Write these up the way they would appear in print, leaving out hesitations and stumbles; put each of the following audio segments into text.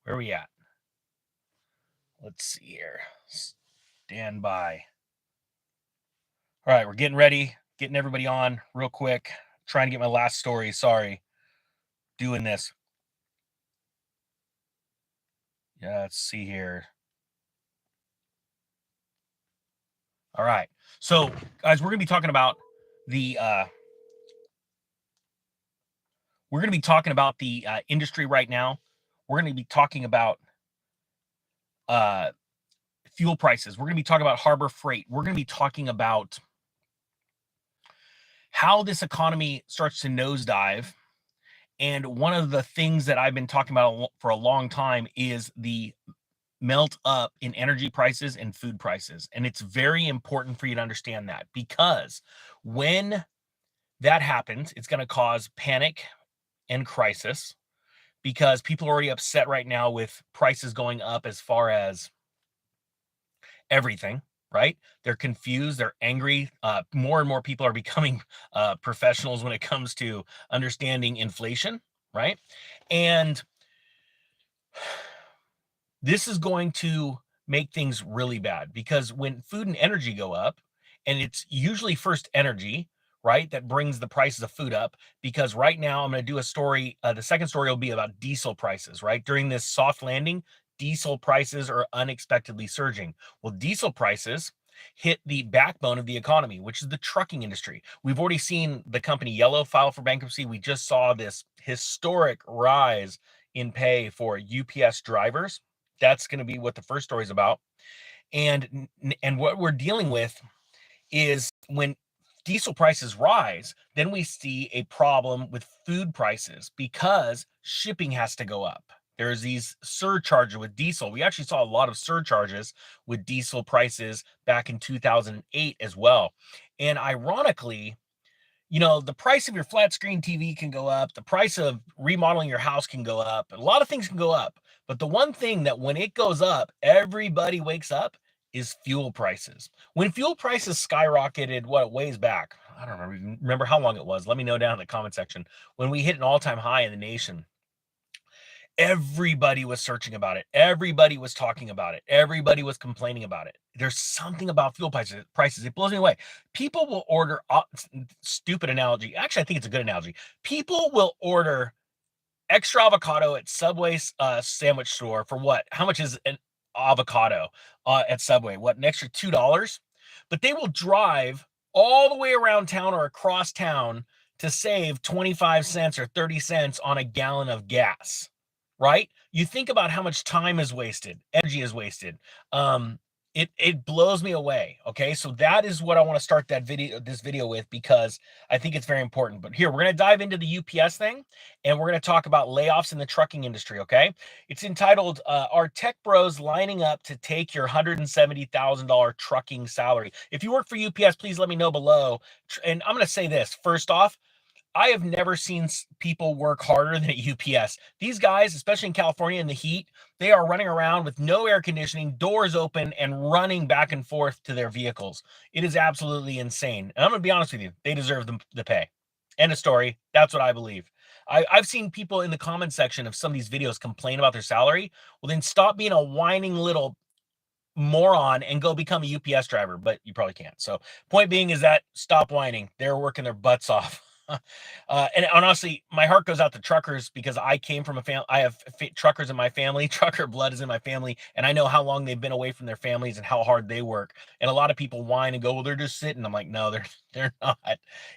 Where are we at? Let's see here. Stand by. All right, we're getting ready, getting everybody on real quick. Trying to get my last story. Sorry, doing this. Yeah, let's see here. All right. So, guys, we're gonna be talking about the industry right now. We're gonna be talking about uh fuel prices. We're gonna be talking about harbor freight. We're gonna be talking about how this economy starts to nosedive. And one of the things that I've been talking about for a long time is the melt up in energy prices and food prices. And it's very important for you to understand that, because when that happens, it's going to cause panic and crisis, because people are already upset right now with prices going up as far as everything, right? They're confused, they're angry. More and more people are becoming professionals when it comes to understanding inflation, right? And this is going to make things really bad, because when food and energy go up, and it's usually first energy, right, that brings the prices of food up. Because right now I'm going to do a story. The second story will be about diesel prices, right? During this soft landing, diesel prices are unexpectedly surging. Well, diesel prices hit the backbone of the economy, which is the trucking industry. We've already seen the company Yellow file for bankruptcy. We just saw this historic rise in pay for UPS drivers. That's going to be what the first story is about. And what we're dealing with is, when diesel prices rise, then we see a problem with food prices, because shipping has to go up. There's these surcharges with diesel. We actually saw a lot of surcharges with diesel prices back in 2008 as well. And ironically, the price of your flat screen TV can go up. The price of remodeling your house can go up. A lot of things can go up. But the one thing that, when it goes up, everybody wakes up, is fuel prices. When fuel prices skyrocketed, what, ways back, I don't remember how long it was. Let me know down in the comment section. When we hit an all-time high in the nation, everybody was searching about it. Everybody was talking about it. Everybody was complaining about it. There's something about fuel prices. It blows me away. People will order, stupid analogy. Actually, I think it's a good analogy. People will order extra avocado at Subway's sandwich store for what? How much is an avocado at Subway? What, an extra $2? But they will drive all the way around town or across town to save 25 cents or 30 cents on a gallon of gas, right? You think about how much time is wasted, energy is wasted. It blows me away. Okay, so that is what I want to start this video with, because I think it's very important. But here, we're going to dive into the UPS thing, and we're going to talk about layoffs in the trucking industry. Okay, it's entitled "Are Tech Bros Lining Up to Take Your $170,000 Trucking Salary?" If you work for UPS, please let me know below. And I'm going to say this first off: I have never seen people work harder than at UPS. These guys, especially in California in the heat, they are running around with no air conditioning, doors open, and running back and forth to their vehicles. It is absolutely insane. And I'm going to be honest with you, they deserve the pay. End of story. That's what I believe. I've seen people in the comment section of some of these videos complain about their salary. Well, then stop being a whining little moron and go become a UPS driver, but you probably can't. So point being is that, stop whining. They're working their butts off. And honestly, my heart goes out to truckers, because I came from a family. I have truckers in my family. Trucker blood is in my family, and I know how long they've been away from their families and how hard they work. And a lot of people whine and go, "Well, they're just sitting." I'm like, no, they're not.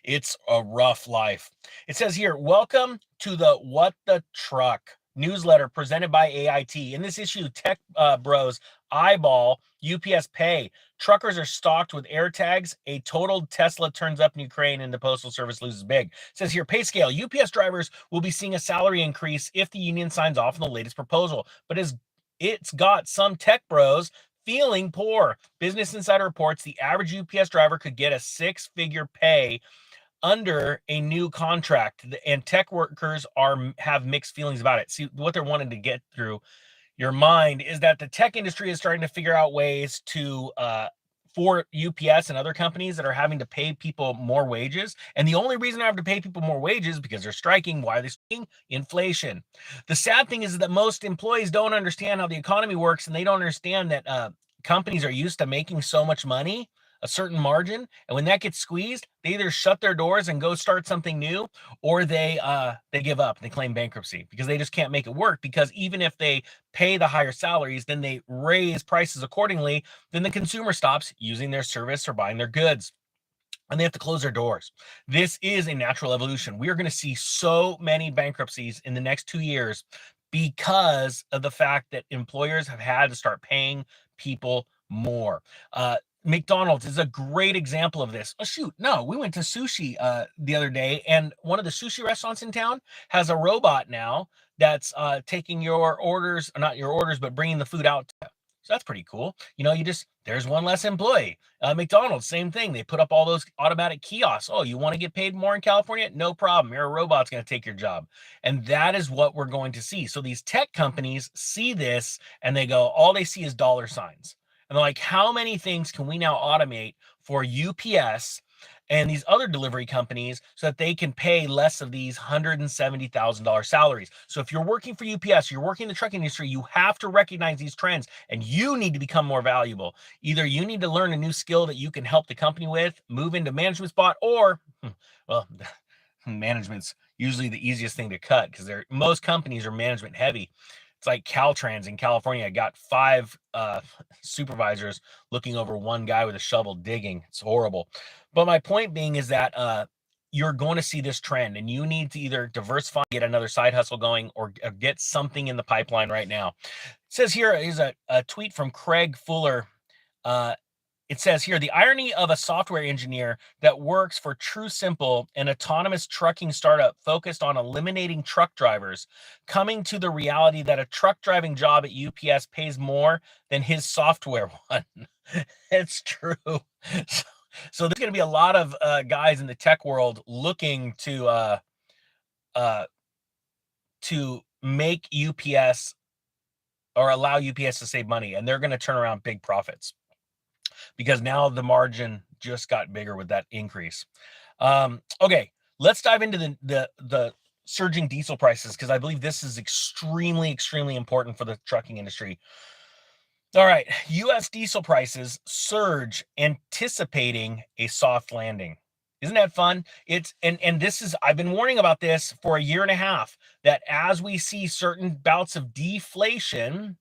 It's a rough life. It says here, welcome to the What the Truck newsletter presented by AIT. In this issue, Tech Bros eyeball UPS pay. Truckers are stocked with air tags. A totaled Tesla turns up in Ukraine, and the Postal Service loses big. It says here, pay scale. UPS drivers will be seeing a salary increase if the union signs off on the latest proposal, but it's got some tech bros feeling poor. Business Insider reports the average UPS driver could get a six-figure pay under a new contract, and tech workers have mixed feelings about it. See, what they're wanting to get through your mind is that the tech industry is starting to figure out ways to for UPS and other companies that are having to pay people more wages. And the only reason I have to pay people more wages is because they're striking. Why are they striking? Inflation. The sad thing is that most employees don't understand how the economy works, and they don't understand that companies are used to making so much money, a certain margin, and when that gets squeezed, they either shut their doors and go start something new, or they give up. They claim bankruptcy because they just can't make it work. Because even if they pay the higher salaries, then they raise prices accordingly, then the consumer stops using their service or buying their goods, and they have to close their doors. This is a natural evolution. We are going to see so many bankruptcies in the next 2 years because of the fact that employers have had to start paying people more. McDonald's is a great example of this. Oh, shoot. No, we went to sushi the other day, and one of the sushi restaurants in town has a robot now that's taking your orders, not your orders, but bringing the food out to you. So that's pretty cool. There's one less employee. McDonald's, same thing. They put up all those automatic kiosks. Oh, you want to get paid more in California? No problem. Your robot's going to take your job. And that is what we're going to see. So these tech companies see this and they go, all they see is dollar signs. And they're like, how many things can we now automate for UPS and these other delivery companies so that they can pay less of these $170,000 salaries? So if you're working for UPS, you're working in the trucking industry, you have to recognize these trends and you need to become more valuable. Either you need to learn a new skill that you can help the company with, move into management spot, or, well, management's usually the easiest thing to cut because most companies are management heavy. It's like Caltrans in California got 5 supervisors looking over one guy with a shovel digging. It's horrible. But my point being is that you're going to see this trend, and you need to either diversify, get another side hustle going, or get something in the pipeline right now. It says here is a tweet from Craig Fuller. It says here, the irony of a software engineer that works for True Simple, an autonomous trucking startup focused on eliminating truck drivers, coming to the reality that a truck driving job at UPS pays more than his software one. It's true. So there's going to be a lot of guys in the tech world looking to make UPS or allow UPS to save money, and they're going to turn around big profits, because now the margin just got bigger with that increase. Okay, let's dive into the surging diesel prices, because I believe this is extremely, extremely important for the trucking industry. All right, U.S. diesel prices surge, anticipating a soft landing. Isn't that fun? And this is, I've been warning about this for a year and a half, that as we see certain bouts of deflation,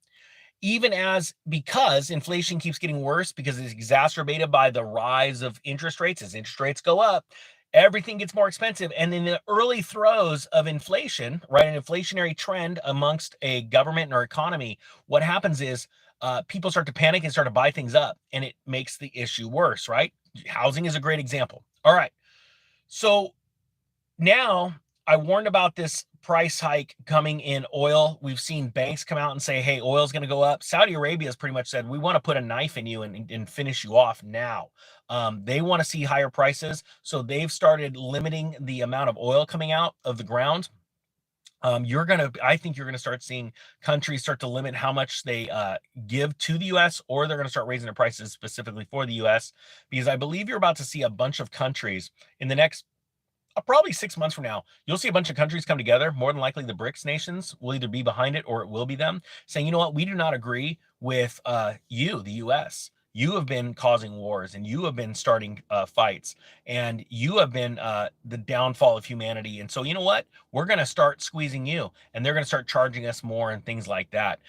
because inflation keeps getting worse because it's exacerbated by the rise of interest rates. As interest rates go up, everything gets more expensive. And in the early throes of inflation, right, an inflationary trend amongst a government or economy, what happens is people start to panic and start to buy things up, and it makes the issue worse, right? Housing is a great example. All right. So now, I warned about this price hike coming in oil. We've seen banks come out and say, hey, oil's going to go up. Saudi Arabia has pretty much said, we want to put a knife in you and finish you off now. They want to see higher prices. So they've started limiting the amount of oil coming out of the ground. I think you're going to start seeing countries start to limit how much they give to the U.S., or they're going to start raising their prices specifically for the U.S., because I believe you're about to see a bunch of countries in the next probably 6 months from now. You'll see a bunch of countries come together. More than likely, the BRICS nations will either be behind it or it will be them saying, you know what, we do not agree with you, the U.S. You have been causing wars, and you have been starting fights, and you have been the downfall of humanity. And so, you know what? We're going to start squeezing you, and they're going to start charging us more and things like that.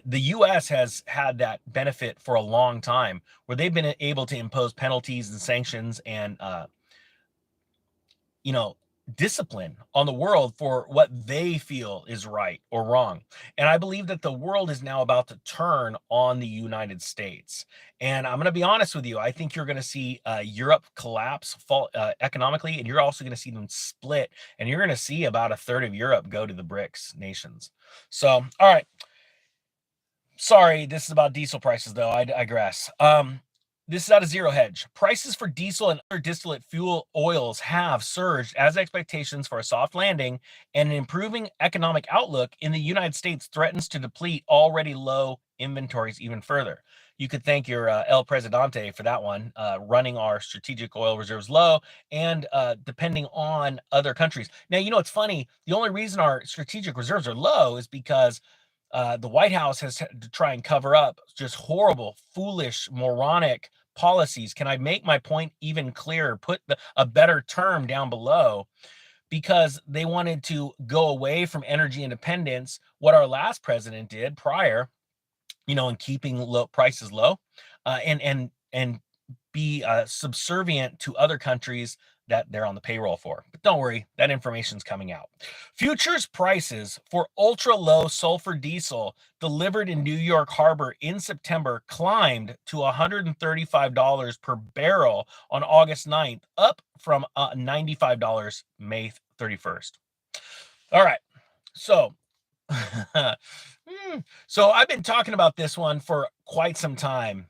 The U.S. has had that benefit for a long time, where they've been able to impose penalties and sanctions and discipline on the world for what they feel is right or wrong. And I believe that the world is now about to turn on the United States. And I'm going to be honest with you. I think you're going to see Europe collapse, fall economically, and you're also going to see them split. And you're going to see about a third of Europe go to the BRICS nations. So, all right. Sorry, this is about diesel prices, though. I digress. This is out of Zero Hedge. Prices for diesel and other distillate fuel oils have surged as expectations for a soft landing and an improving economic outlook in the United States threatens to deplete already low inventories even further. You could thank your El Presidente for that one, running our strategic oil reserves low and depending on other countries. Now, it's funny. The only reason our strategic reserves are low is because the White House has had to try and cover up just horrible, foolish, moronic policies. Can I make my point even clearer? Put a better term down below, because they wanted to go away from energy independence, what our last president did prior, and keeping low prices low, and be subservient to other countries that they're on the payroll for. But don't worry, that information's coming out. Futures prices for ultra low sulfur diesel delivered in New York Harbor in September climbed to $135 per barrel on August 9th, up from $95 May 31st. All right. So so I've been talking about this one for quite some time.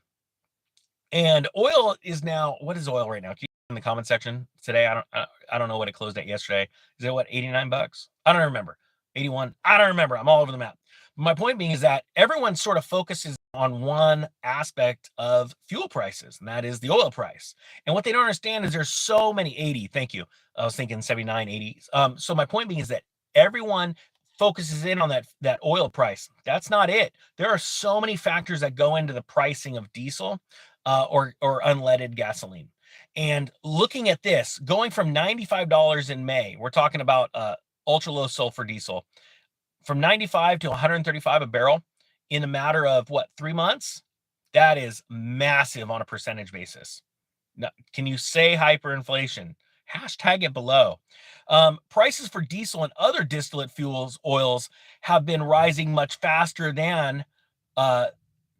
And oil is now, what is oil right now? Can you in the comment section today? I don't know what it closed at yesterday. Is it what, $89? I don't remember. 81? I don't remember. I'm all over the map. My point being is that everyone sort of focuses on one aspect of fuel prices, and that is the oil price. And what they don't understand is there's so many 80. Thank you. I was thinking 79, 80. So my point being is that everyone focuses in on that oil price. That's not it. There are so many factors that go into the pricing of diesel or unleaded gasoline. And looking at this, going from $95 in May, we're talking about ultra low sulfur diesel, from 95 to 135 a barrel in a matter of what, 3 months? That is massive on a percentage basis. Now, can you say hyperinflation? Hashtag it below. Prices for diesel and other distillate fuels, oils, have been rising much faster than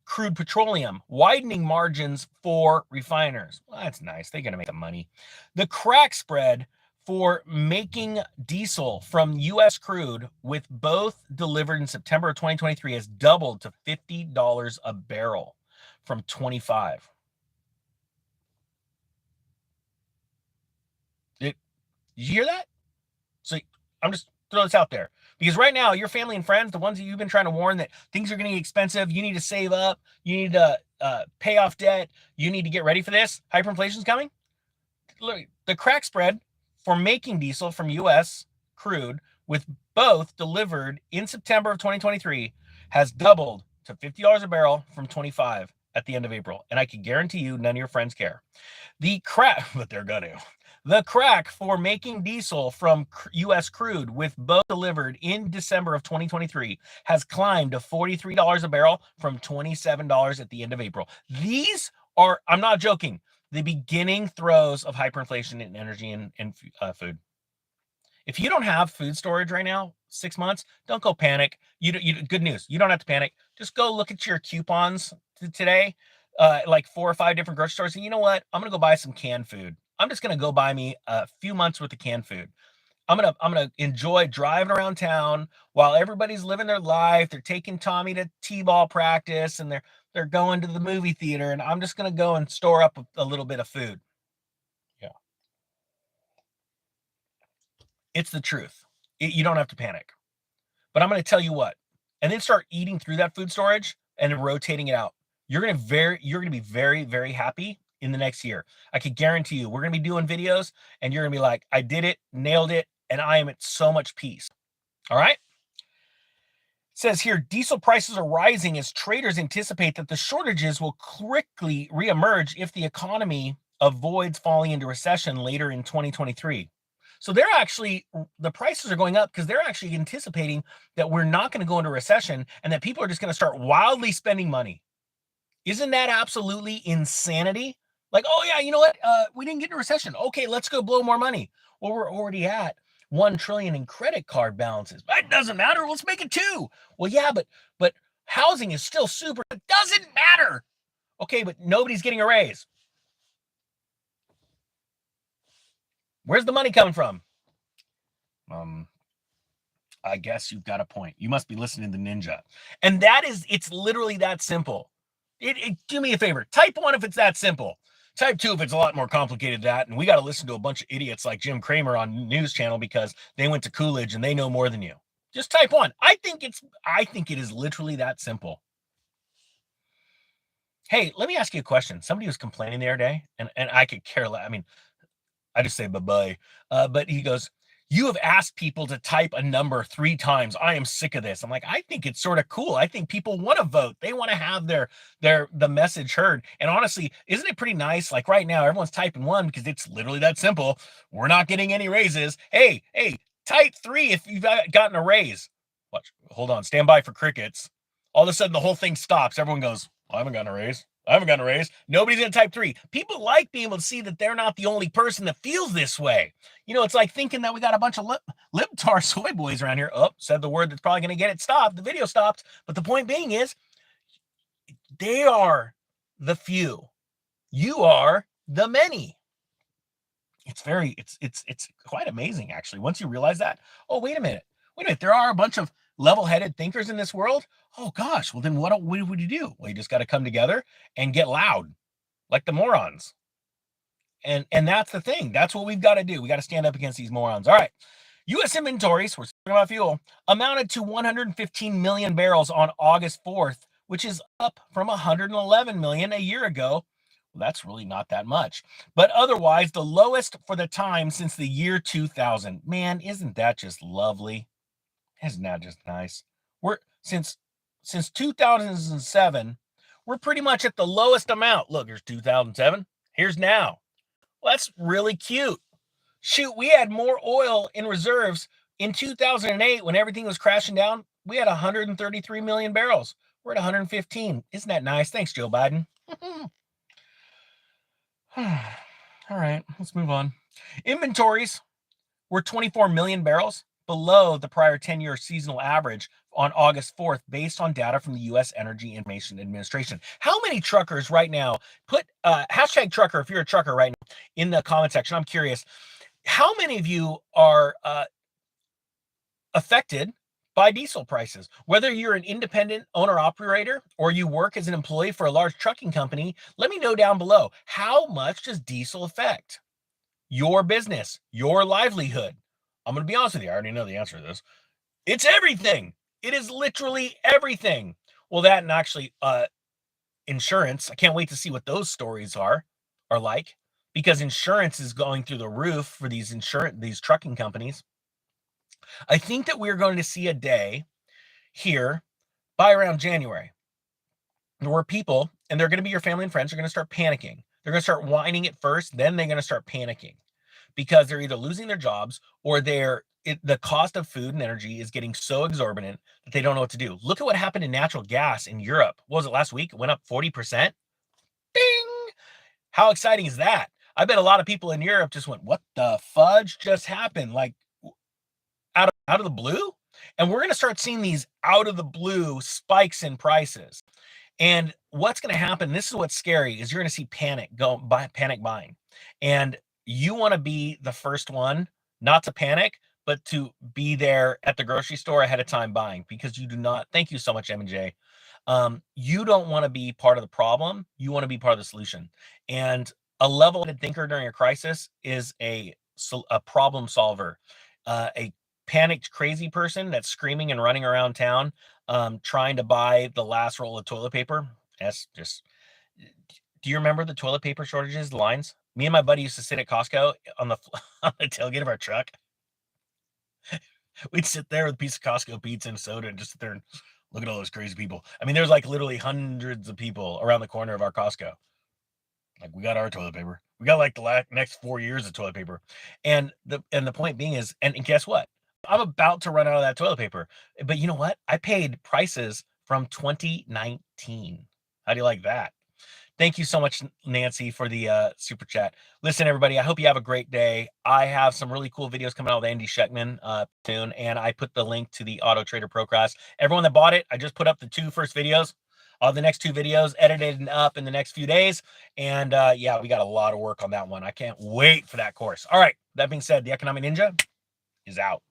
crude petroleum, widening margins for refiners. Well, that's nice. They're going to make the money. The crack spread for making diesel from U.S. crude, with both delivered in September of 2023, has doubled to $50 a barrel from 25. Did you hear that? So I'm just throwing this out there, because right now your family and friends, the ones that you've been trying to warn that things are going to get expensive, you need to save up, you need to pay off debt, you need to get ready for this. Hyperinflation is coming. Look, the crack spread for making diesel from U.S. crude, with both delivered in September of 2023, has doubled to $50 a barrel from 25 at the end of April. And I can guarantee you none of your friends care. The crack, but they're going to. The crack for making diesel from U.S. crude, with both delivered in December of 2023, has climbed to $43 a barrel from $27 at the end of April. These are, I'm not joking, the beginning throes of hyperinflation in energy and food. If you don't have food storage right now, 6 months, don't go panic. Good news. You don't have to panic. Just go look at your coupons today, like 4 or 5 different grocery stores. And you know what? I'm going to go buy some canned food. I'm just going to go buy me a few months worth of canned food. I'm gonna enjoy driving around town while everybody's living their life. They're taking Tommy to t-ball practice, and they're going to the movie theater, and I'm just gonna go and store up a little bit of food. Yeah, it's the truth. You don't have to panic. But I'm going to tell you what, and then start eating through that food storage and rotating it out. You're going to be very, very happy in the next year. I can guarantee you, we're going to be doing videos and you're going to be like, I did it, nailed it, and I am at so much peace. All right. It says here, diesel prices are rising as traders anticipate that the shortages will quickly reemerge if the economy avoids falling into recession later in 2023. So the prices are going up because they're actually anticipating that we're not going to go into recession and that people are just going to start wildly spending money. Isn't that absolutely insanity? Like, oh yeah, you know what? We didn't get into recession. Okay, let's go blow more money. Well, we're already at 1 trillion in credit card balances. That doesn't matter. Let's make it 2. Well, yeah, but housing is still super. It doesn't matter. Okay, but nobody's getting a raise. Where's the money coming from? I guess you've got a point. You must be listening to Ninja. And it's literally that simple. Do me a favor. Type 1 if it's that simple. Type 2 if it's a lot more complicated than that. And we got to listen to a bunch of idiots like Jim Cramer on News Channel because they went to Coolidge and they know more than you. Just type 1. I think it is literally that simple. Hey, let me ask you a question. Somebody was complaining the other day, and I could care less. I mean, I just say bye-bye. But he goes, "You have asked people to type a number 3 times. I am sick of this." I'm like, "I think it's sorta cool. I think people wanna vote. They wanna have the message heard." And honestly, isn't it pretty nice? Like right now, everyone's typing 1 because it's literally that simple. We're not getting any raises. Hey, type 3 if you've gotten a raise. Watch. Hold on. Stand by for crickets. All of a sudden, the whole thing stops. Everyone goes, "I haven't gotten a raise. I haven't gotten a raise." Nobody's gonna type 3. People like being able to see that they're not the only person that feels this way. It's like thinking that we got a bunch of libtar soy boys around here. Oh, said the word that's probably gonna get it stopped. The video stopped. But the point being is, they are the few. You are the many. It's quite amazing, actually, once you realize that. Oh, wait a minute, there are a bunch of level-headed thinkers in this world. Oh gosh, well then what would you do? Well, you just got to come together and get loud like the morons. And that's the thing. That's what we've got to do. We got to stand up against these morons. All right. U.S. inventories, we're talking about fuel, amounted to 115 million barrels on August 4th, which is up from 111 million a year ago. Well, that's really not that much. But otherwise, the lowest for the time since the year 2000. Man, isn't that just lovely? Isn't that just nice? We're since 2007, we're pretty much at the lowest amount. Look, here's 2007. Here's now. Well, that's really cute. Shoot, we had more oil in reserves in 2008 when everything was crashing down. We had 133 million barrels. We're at 115. Isn't that nice? Thanks, Joe Biden. All right, let's move on. Inventories were 24 million barrels below the prior 10-year seasonal average on August 4th, based on data from the U.S. Energy Information Administration. How many truckers right now, put hashtag trucker if you're a trucker right now in the comment section? I'm curious. How many of you are affected by diesel prices? Whether you're an independent owner operator or you work as an employee for a large trucking company, let me know down below. How much does diesel affect your business, your livelihood? I'm going to be honest with you. I already know the answer to this. It's everything. It is literally everything. Well, that and actually insurance. I can't wait to see what those stories are like, because insurance is going through the roof for these trucking companies. I think that we're going to see a day here by around January where people, and they're going to be your family and friends, are going to start panicking. They're going to start whining at first, then they're going to start panicking because they're either losing their jobs or the cost of food and energy is getting so exorbitant that they don't know what to do. Look at what happened in natural gas in Europe. What was it last week? It went up 40%. Ding! How exciting is that? I bet a lot of people in Europe just went, "What the fudge just happened?" Like out of the blue. And we're going to start seeing these out of the blue spikes in prices. And what's going to happen, this is what's scary, is you're going to see panic buying. And you want to be the first one not to panic, but to be there at the grocery store ahead of time buying, because you do not. Thank you so much, M&J. You don't want to be part of the problem. You want to be part of the solution. And a level-headed thinker during a crisis is a problem solver, a panicked crazy person that's screaming and running around town, trying to buy the last roll of toilet paper. Do you remember the toilet paper shortages, the lines? Me and my buddy used to sit at Costco on the on the tailgate of our truck. We'd sit there with a piece of Costco pizza and soda and just sit there and look at all those crazy people. I mean, there's like literally hundreds of people around the corner of our Costco. Like, we got our toilet paper. We got like the next 4 years of toilet paper. And the point being is, and guess what? I'm about to run out of that toilet paper. But you know what? I paid prices from 2019. How do you like that? Thank you so much, Nancy, for the super chat. Listen, everybody, I hope you have a great day. I have some really cool videos coming out with Andy Scheckman soon, and I put the link to the Auto Trader Pro class. Everyone that bought it, I just put up the 2 first videos. The next 2 videos edited and up in the next few days. And yeah, we got a lot of work on that one. I can't wait for that course. All right, that being said, the Economic Ninja is out.